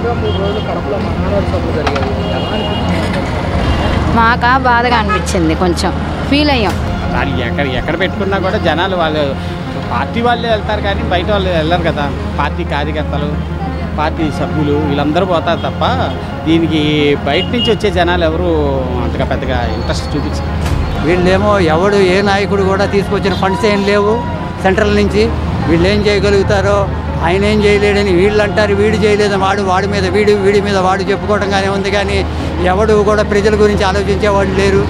వరుసగా 3 రోజులు కడపలో మహానాడు సభలు జరిగాయి. ఎలా అనిపించింది? మాకా బాధగా అనిపించింది, కొంచెం ఫీల్ అయ్యాం. వాళ్ళు ఎక్కడ పెట్టుకున్నా కూడా జనాలు వాళ్ళు పార్టీ వాళ్ళే వెళ్తారు కానీ బయట వాళ్ళు వెళ్ళరు కదా. పార్టీ కార్యకర్తలు, పార్టీ సభ్యులు వీళ్ళందరూ పోతారు తప్ప దీనికి బయట నుంచి వచ్చే జనాలు ఎవరు అంతగా పెద్దగా ఇంట్రెస్ట్ చూపించారు. వీళ్ళేమో ఎవడు ఏ నాయకుడు కూడా తీసుకొచ్చిన ఫండ్స్ ఏం లేవు సెంట్రల్ నుంచి. వీళ్ళు ఏం చేయగలుగుతారో ఆయన ఏం చేయలేడని వీళ్ళు అంటారు. వీడు చేయలేదు, వాడి మీద వీడి మీద వాడు చెప్పుకోవడంగానే ఉంది కానీ ఎవడు కూడా ప్రజల గురించి ఆలోచించేవాళ్ళు లేరు.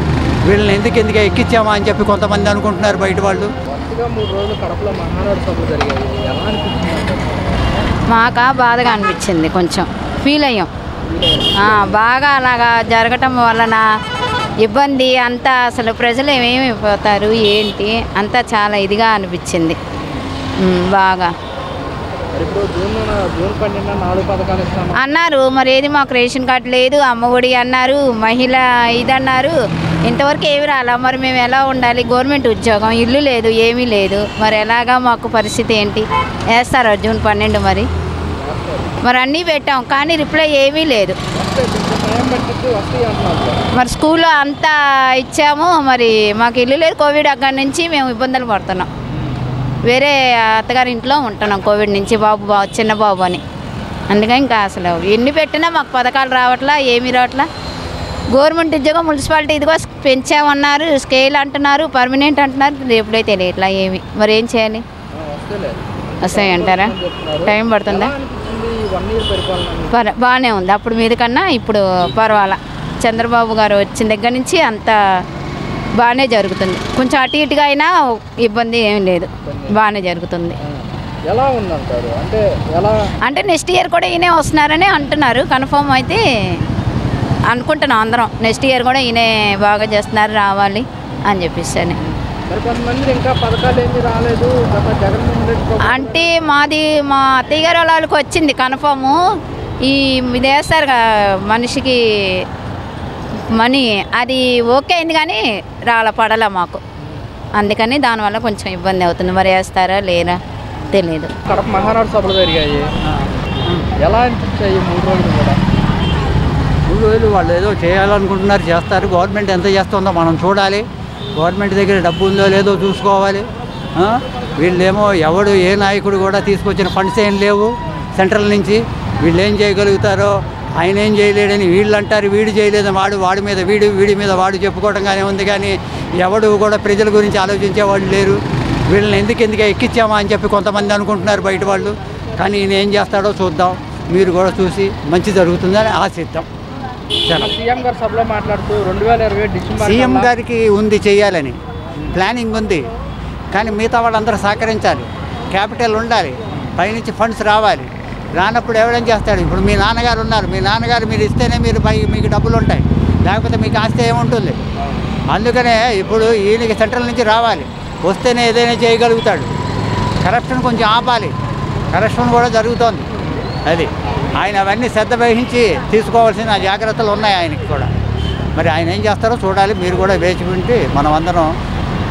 వీళ్ళని ఎందుకు ఎక్కించామా అని చెప్పి కొంతమంది అనుకుంటున్నారు బయట వాళ్ళు. వరుసగా 3 రోజులు కడపలో మహానాడు సభలు జరిగాయి. ఎలా అనిపించింది? మాకా బాధగా అనిపించింది, కొంచెం ఫీల్ అయ్యాం. బాగా అలాగా జరగటం వలన ఇబ్బంది అంతా, అసలు ప్రజలు ఏమేమైపోతారు ఏంటి అంతా చాలా ఇదిగా అనిపించింది బాగా. ఇప్పుడు జూన్ 12న 4 పథకాలు ఇస్తాను అన్నారు, మరి ఏది మాకు రేషన్ కార్డు లేదు, అమ్మఒడి అన్నారు, మహిళ ఇదన్నారు, ఇంతవరకు ఏమి రాలా. మరి మేము ఎలా ఉండాలి? గవర్నమెంట్ ఉద్యోగం, ఇల్లు లేదు, ఏమీ లేదు, మరి ఎలాగా మాకు పరిస్థితి ఏంటి? వేస్తారా జూన్ 12 మరి అన్నీ పెట్టాం కానీ రిప్లై ఏమీ లేదు. మరి స్కూల్లో అంతా ఇచ్చాము, మరి మాకు ఇల్లు లేదు. కోవిడ్ అక్కడి నుంచి మేము ఇబ్బందులు పడుతున్నాం. వేరే అత్తగారి ఇంట్లో ఉంటున్నాం కోవిడ్ నుంచి, చిన్న బాబు అని. అందుకని ఇంకా అసలు ఎన్ని పెట్టినా మాకు పథకాలు రావట్లా, ఏమీ రావట్లా. గవర్నమెంట్ ఉద్యోగం మున్సిపాలిటీ ఇదిగో పెంచామన్నారు, స్కేల్ అంటున్నారు, పర్మనెంట్ అంటున్నారు, ఎప్పుడైతే తెలియట్లా ఏమి. మరి ఏం చేయాలి? వస్తాయి అంటారా? టైం పడుతుందా? బాగానే ఉంది, అప్పుడు మీద కన్నా ఇప్పుడు పర్వాలా. చంద్రబాబు గారు వచ్చిన దగ్గర నుంచి అంతా బాగానే జరుగుతుంది. కొంచెం అటు ఇటుగా అయినా ఇబ్బంది ఏం లేదు, బాగానే జరుగుతుంది. ఎలా ఉందంటారు? అంటే నెక్స్ట్ ఇయర్ కూడా ఈయనే వస్తున్నారని అంటున్నారు. కన్ఫర్మ్ అయితే అనుకుంటున్నాం అందరం, నెక్స్ట్ ఇయర్ కూడా ఈయనే బాగా చేస్తున్నారు, రావాలి అని చెప్పేసి అని. కొంతమంది ఇంకా పథకాలు ఏమీ రాలేదు అంటే మా అత్తయ్య గారు వాళ్ళకి వచ్చింది కన్ఫర్ము. ఇది వేస్తారు మనిషికి మనీ, అది ఓకే అయింది కానీ పడలా మాకు. అందుకని దానివల్ల కొంచెం ఇబ్బంది అవుతుంది. మరి వేస్తారా లేరా తెలియదు. కడప మహానాడు సభలు జరిగాయి, ఎలా అనిపించాయి 3 రోజులు కూడా? 3 రోజులు వాళ్ళు ఏదో చేయాలనుకుంటున్నారు, చేస్తారు. గవర్నమెంట్ ఎంత చేస్తుందో మనం చూడాలి. గవర్నమెంట్ దగ్గర డబ్బు ఉందో లేదో చూసుకోవాలి. వీళ్ళేమో ఎవడు ఏ నాయకుడు కూడా తీసుకొచ్చిన ఫండ్స్ ఏం లేవు సెంట్రల్ నుంచి. వీళ్ళు ఏం చేయగలుగుతారో ఆయన ఏం చేయలేడని వీళ్ళు అంటారు. వీడు చేయలేదు, వాడి మీద వీడి మీద వాడు చెప్పుకోవడంగానే ఉంది కానీ ఎవడు కూడా ప్రజల గురించి ఆలోచించేవాళ్ళు లేరు. వీళ్ళని ఎందుకు ఎక్కించామా అని చెప్పి కొంతమంది అనుకుంటున్నారు బయట వాళ్ళు. కానీ ఈయన ఏం చేస్తాడో చూద్దాం, మీరు కూడా చూసి మంచి జరుగుతుందని ఆశిద్దాం. సీఎం గారు సభలో మాట్లాడుతూ 2020 డిసెంబర్ సీఎం గారికి ఉంది చేయాలని ప్లానింగ్ ఉంది, కానీ మిగతా వాళ్ళందరూ సహకరించాలి. క్యాపిటల్ ఉండాలి, పైనుంచి ఫండ్స్ రావాలి. రానప్పుడు ఎవడేం చేస్తాడు? ఇప్పుడు మీ నాన్నగారు ఉన్నారు, మీ నాన్నగారు మీరు ఇస్తేనే మీకు డబ్బులు ఉంటాయి, లేకపోతే మీకు ఆస్తి ఏముంటుంది. అందుకనే ఇప్పుడు ఈయనకి సెంట్రల్ నుంచి రావాలి, వస్తేనే ఏదైనా చేయగలుగుతాడు. కరప్షన్ కొంచెం ఆపాలి, కరప్షన్ కూడా జరుగుతోంది. అది ఆయన అవన్నీ శ్రద్ధ వహించి తీసుకోవాల్సిన జాగ్రత్తలు ఉన్నాయి ఆయనకి కూడా. మరి ఆయన ఏం చేస్తారో చూడాలి. మీరు కూడా వేచి ఉంటే మనం అందరం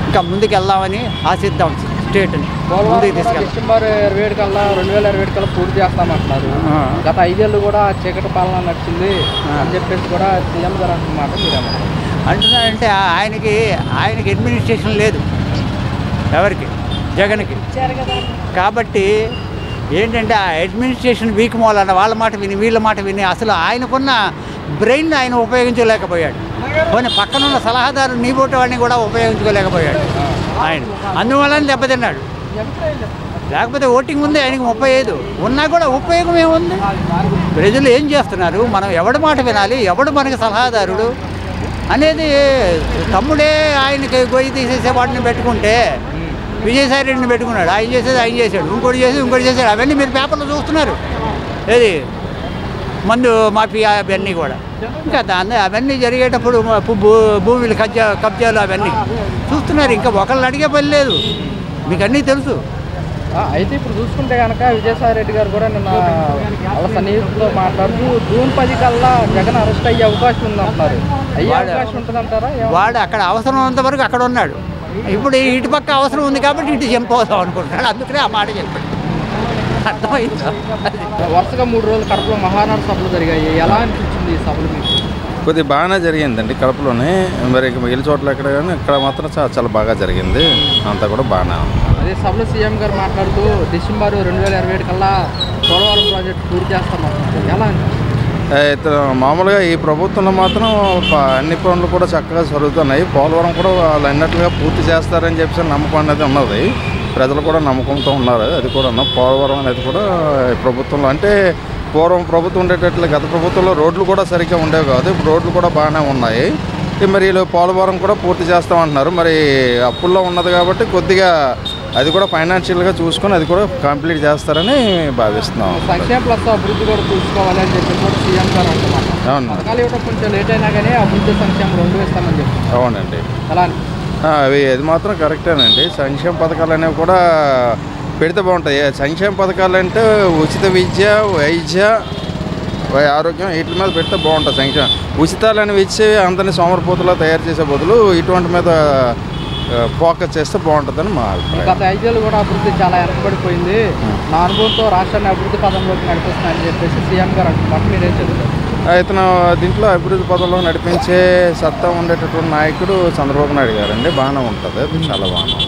ఇంకా ముందుకు వెళ్దామని ఆశిద్దాం. స్టేట్ని ముందుకు తీసుకెళ్తాం. డిసెంబర్ 27 కల్లా 2027 కల్లా పూర్తి చేస్తామంటున్నారు. గత 5 ఏళ్ళు కూడా చీకటి పాలన నడిచింది అని చెప్పేసి కూడా సీఎం గారు అంటున్నమాట అంటున్నారంటే ఆయనకి అడ్మినిస్ట్రేషన్ లేదు ఎవరికి, జగన్కి. కాబట్టి ఏంటంటే ఆ అడ్మినిస్ట్రేషన్ వీక్ మూలన వాళ్ళ మాట విని వీళ్ళ మాట విని అసలు ఆయనకున్న బ్రెయిన్ ఆయన ఉపయోగించుకోలేకపోయాడు. పోనీ పక్కనున్న సలహాదారు నీబోటి వాడిని కూడా ఉపయోగించుకోలేకపోయాడు ఆయన. అందువల్ల దెబ్బతిన్నాడు. లేకపోతే ఓటింగ్ ఉంది ఆయనకి 35 ఉన్నా కూడా ఉపయోగం ఏముంది? ప్రజలు ఏం చేస్తున్నారు, మనం ఎవడి మాట వినాలి, ఎవడు మనకి సలహాదారుడు అనేది తమ్ముడే ఆయనకి గొయ్యి తీసేసే వాటిని పెట్టుకుంటే విజయసాయి రెడ్డిని పెట్టుకున్నాడు. ఆయన చేసేది ఆయన చేశాడు, ఇంకోటి చేశాడు. అవన్నీ మీరు పేపర్లో చూస్తున్నారు. ఏది మందు మాఫియా అవన్నీ కూడా. ఇంకా అవన్నీ జరిగేటప్పుడు భూములు కబ్జాలు అవన్నీ చూస్తున్నారు. ఇంకా ఒకళ్ళని అడిగే పని లేదు, మీకు అన్నీ తెలుసు. అయితే ఇప్పుడు చూసుకుంటే కనుక విజయసాయి రెడ్డి గారు కూడా నిన్న వాళ్ళ సన్నిహితులతో మాట్లాడుతూ జూన్ 10 కల్లా జగన్ అరెస్ట్ అయ్యే అవకాశం ఉందంటున్నారు. అయ్యే అవకాశం ఉంటుందంటారా? వాడు అక్కడ అవసరం ఉన్నంత వరకు అక్కడ ఉన్నాడు. ఇప్పుడు ఇటు పక్క అవసరం ఉంది కాబట్టి ఇటు చంపవుతాం అనుకుంటున్నాడు. అందుకనే ఆ మాట చెప్పాడు. అర్థమైందా? వరుసగా 3 రోజులు కడపలో మహానాడు సభలు జరిగాయి. ఎలా అనిపించింది ఈ సభలు మీకు? కొద్దిగా బాగానే జరిగిందండి కడపలోనే. మరి మిగిలిన చోట్ల ఎక్కడ కానీ ఇక్కడ మాత్రం చాలా బాగా జరిగింది. అంతా కూడా బాగానే ఉంది. అదే సభలో సీఎం గారు మాట్లాడుతూ డిసెంబర్ 2027 కల్లా పోలవరం ప్రాజెక్టు పూర్తి చేస్తామంటున్నారు. ఎలా అనిపించింది? మామూలుగా ఈ ప్రభుత్వంలో మాత్రం అన్ని పనులు కూడా చక్కగా జరుగుతున్నాయి. పోలవరం కూడా వాళ్ళు అన్నట్లుగా పూర్తి చేస్తారని చెప్పేసి నమ్మకం అనేది ఉన్నది. ప్రజలు కూడా నమ్మకంతో ఉన్నారు. అది కూడా పోలవరం అనేది కూడా ప్రభుత్వంలో అంటే పూర్వం ప్రభుత్వం ఉండేటట్లు గత ప్రభుత్వంలో రోడ్లు కూడా సరిగ్గా ఉండేవి కాదు. ఇప్పుడు రోడ్లు కూడా బాగానే ఉన్నాయి. మరి వీళ్ళు పోలవరం కూడా పూర్తి చేస్తామంటున్నారు. మరి అప్పుల్లో ఉన్నది కాబట్టి కొద్దిగా అది కూడా ఫైనాన్షియల్గా చూసుకొని అది కూడా కంప్లీట్ చేస్తారని భావిస్తున్నాం. సంక్షేమ ప్లస్ అభివృద్ధి కూడా చూసుకోవాలి అని చెప్పి కూడా సీఎం గారు అంటున్నారు. అవును, పథకాలు ఇవ్వడం కొంచెం లేట్ అయినా కానీ అభివృద్ధి సంక్షేమం 2 ఇస్తామని చెప్పి. అవునండి, ఎలా అది మాత్రం కరెక్టేనండి. సంక్షేమ పథకాలు అనేవి కూడా పెడితే బాగుంటాయి. సంక్షేమ పథకాలు అంటే ఉచిత విద్య, వైద్య, ఆరోగ్యం వీటి మీద పెడితే బాగుంటుంది. సంక్షేమం ఉచితాలు అనేవి ఇచ్చి అందరినీ సోమరిపోతులా తయారు చేసే బదులు ఇటువంటి మీద ఫోకస్ చేస్తే బాగుంటుందని మా అభిప్రాయం. గత 5 ఏళ్ళు కూడా అభివృద్ధి చాలా వెనకబడిపోయింది. నా అనుభవంతో రాష్ట్రాన్ని అభివృద్ధి పదంలోకి నడిపిస్తున్నాయని చెప్పేసి సీఎం గారు అంటున్నారు. మీరేం చెప్తారు? ఇతను దీంట్లో అభివృద్ధి పదంలో నడిపించే సత్తా ఉండేటటువంటి నాయకుడు చంద్రబాబు నాయుడు గారు అండి. బాగానే ఉంటుంది, అది చాలా బాగుంది.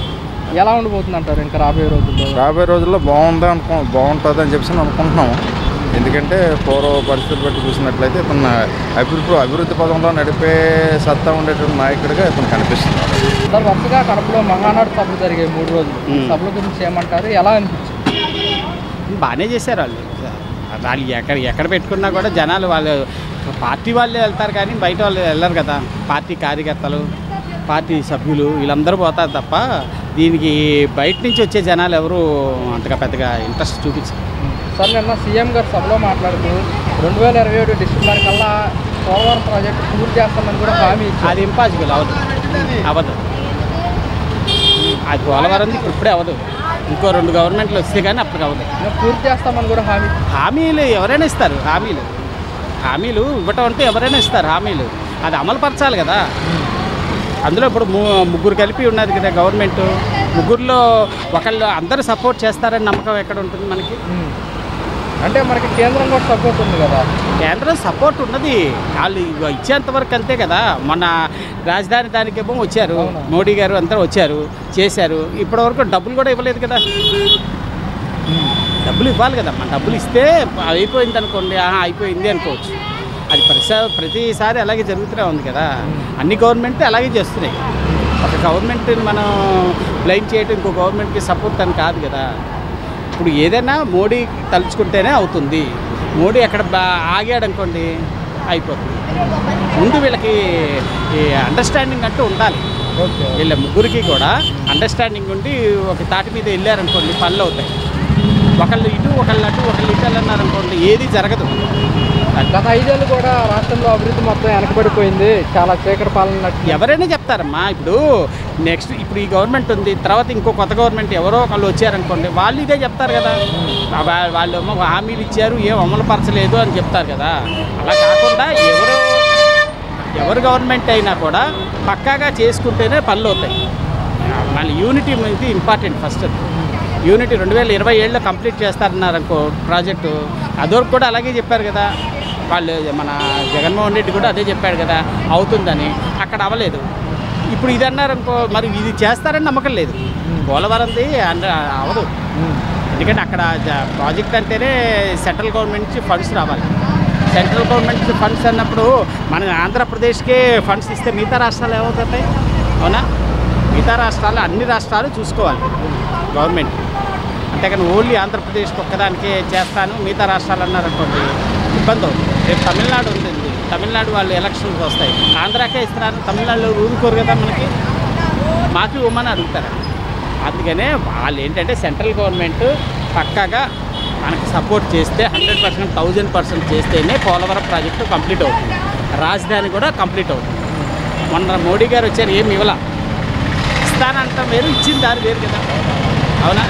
ఎలా ఉండిపోతుంది అంటారు ఇంకా రాబోయే రోజుల్లో? రాబోయే రోజుల్లో బాగుంటుంది అని చెప్పేసి అనుకుంటున్నాము. ఎందుకంటే పూర్వ పరిస్థితులు బట్టి చూసినట్లయితే ఇతను అభివృద్ధి పదంలో నడిపే సత్తా ఉండేటువంటి నాయకుడిగా ఇతను కనిపిస్తున్నారు. సార్, వరుసగా కడపలో మహానాడు సభలు జరిగాయి 3 రోజులు. సభల గురించి ఏమంటారు? ఎలా అనిపించింది? బాగానే చేశారు వాళ్ళు. వాళ్ళు ఎక్కడ పెట్టుకున్నా కూడా జనాలు వాళ్ళు పార్టీ వాళ్ళే వెళ్తారు కానీ బయట వాళ్ళు వెళ్ళరు కదా. పార్టీ కార్యకర్తలు, పార్టీ సభ్యులు వీళ్ళందరూ పోతారు తప్ప దీనికి బయట నుంచి వచ్చే జనాలు ఎవరు అంతగా పెద్దగా ఇంట్రెస్ట్ చూపించారు. సార్, నిన్న సీఎం గారు సభలో మాట్లాడుతూ 2027 డిసెంబర్ కల్లా పోలవరం ప్రాజెక్టు పూర్తి చేస్తామని కూడా హామీ ఇచ్చారు. అది ఇంపాసిబుల్ అవ్వదు. అది పోలవరం ఇప్పుడే అవ్వదు. ఇంకో 2 గవర్నమెంట్లు వస్తే కానీ అప్పటికి అవ్వదు. పూర్తి చేస్తామని కూడా హామీలు ఎవరైనా ఇస్తారు. హామీలు ఇవ్వటం అంటే ఎవరైనా ఇస్తారు హామీలు. అది అమలు పరచాలి కదా. అందులో ఇప్పుడు 3 కలిపి ఉన్నది కదా గవర్నమెంట్. 3లో ఒకళ్ళు అందరూ సపోర్ట్ చేస్తారని నమ్మకం ఎక్కడ ఉంటుంది మనకి? అంటే మనకి కేంద్రం కూడా సపోర్ట్ ఉంది కదా. కేంద్రం సపోర్ట్ ఉన్నది, వాళ్ళు ఇచ్చేంతవరకు అంతే కదా. మొన్న రాజధాని దానికేమో వచ్చారు, మోడీ గారు అందరూ వచ్చారు, చేశారు. ఇప్పటివరకు డబ్బులు కూడా ఇవ్వలేదు కదా. డబ్బులు ఇవ్వాలి కదా. మన డబ్బులు ఇస్తే అయిపోయింది అనుకోండి, అయిపోయింది అనుకోవచ్చు. అది ప్రతిసారి అలాగే జరుగుతూనే ఉంది కదా. అన్ని గవర్నమెంట్ అలాగే చేస్తున్నాయి. ఒక గవర్నమెంట్ని మనం బ్లైమ్ చేయడం ఇంకో గవర్నమెంట్కి సపోర్ట్ అని కాదు కదా. ఇప్పుడు ఏదైనా మోడీ తలుచుకుంటేనే అవుతుంది. మోడీ ఎక్కడ ఆగాడు అనుకోండి అయిపోతుంది. ముందు వీళ్ళకి అండర్స్టాండింగ్ అంటూ ఉండాలి. వీళ్ళ 3కి కూడా అండర్స్టాండింగ్ ఉండి ఒక తాటి మీద వెళ్ళారనుకోండి పనులు అవుతాయి. ఒకళ్ళు ఇటు ఒకళ్ళు అటు ఒకళ్ళు ఇటు వెళ్ళన్నారనుకోండి ఏది జరగదు. గత 5 ఏళ్ళు కూడా రాష్ట్రంలో అభివృద్ధి మొత్తం వెనకబడిపోయింది. చాలా చీకటి పాలన ఎవరైనా చెప్తారమ్మా. ఇప్పుడు ఈ గవర్నమెంట్ ఉంది, తర్వాత ఇంకో కొత్త గవర్నమెంట్ ఎవరో ఒకళ్ళు వచ్చారనుకోండి వాళ్ళు ఇదే చెప్తారు కదా. వాళ్ళు హామీలు ఇచ్చారు, ఏం అమలు పరచలేదు అని చెప్తారు కదా. అలా కాకుండా ఎవరు గవర్నమెంట్ అయినా కూడా పక్కాగా చేసుకుంటేనే పనులు అవుతాయి. మళ్ళీ యూనిటీ అనేది ఇంపార్టెంట్. ఫస్ట్ యూనిటీ 2027లో కంప్లీట్ చేస్తారన్నారు అనుకో ప్రాజెక్టు. అదొరకు కూడా అలాగే చెప్పారు కదా వాళ్ళు. మన జగన్మోహన్ రెడ్డి కూడా అదే చెప్పాడు కదా అవుతుందని. అక్కడ అవ్వలేదు. ఇప్పుడు ఇది అన్నారనుకో, మరి ఇది చేస్తారని నమ్మకం లేదు. పోలవరంది అవ్వదు. ఎందుకంటే అక్కడ ప్రాజెక్ట్ అంటేనే సెంట్రల్ గవర్నమెంట్ నుంచి ఫండ్స్ రావాలి. సెంట్రల్ గవర్నమెంట్ ఫండ్స్ అన్నప్పుడు మన ఆంధ్రప్రదేశ్కే ఫండ్స్ ఇస్తే మిగతా రాష్ట్రాలు ఏమవుతాయి? అవునా? మిగతా రాష్ట్రాలు అన్ని రాష్ట్రాలు చూసుకోవాలి గవర్నమెంట్. అంతేకాని ఓన్లీ ఆంధ్రప్రదేశ్కి ఒక్కదానికే చేస్తాను మిగతా రాష్ట్రాలు అన్నారనుకోండి ఇబ్బంది అవుతుంది. రేపు తమిళనాడు ఉంటుంది, తమిళనాడు వాళ్ళు ఎలక్షన్స్ వస్తాయి, ఆంధ్రాకే ఇస్తున్నారు, తమిళనాడులో ఊరుకోరు కదా. మాకు ఇవ్వమని అడుగుతారు. అందుకనే వాళ్ళు ఏంటంటే సెంట్రల్ గవర్నమెంట్ పక్కాగా మనకి సపోర్ట్ చేస్తే 100%, 1000% చేస్తేనే పోలవరం ప్రాజెక్టు కంప్లీట్ అవుతుంది. రాజధాని కూడా కంప్లీట్ అవుతుంది. మొన్న మోడీ గారు వచ్చారు, ఏమి ఇవ్వాల. ఇస్తానంటాం వేరు, ఇచ్చిన దారి వేరు కదా. అవునా?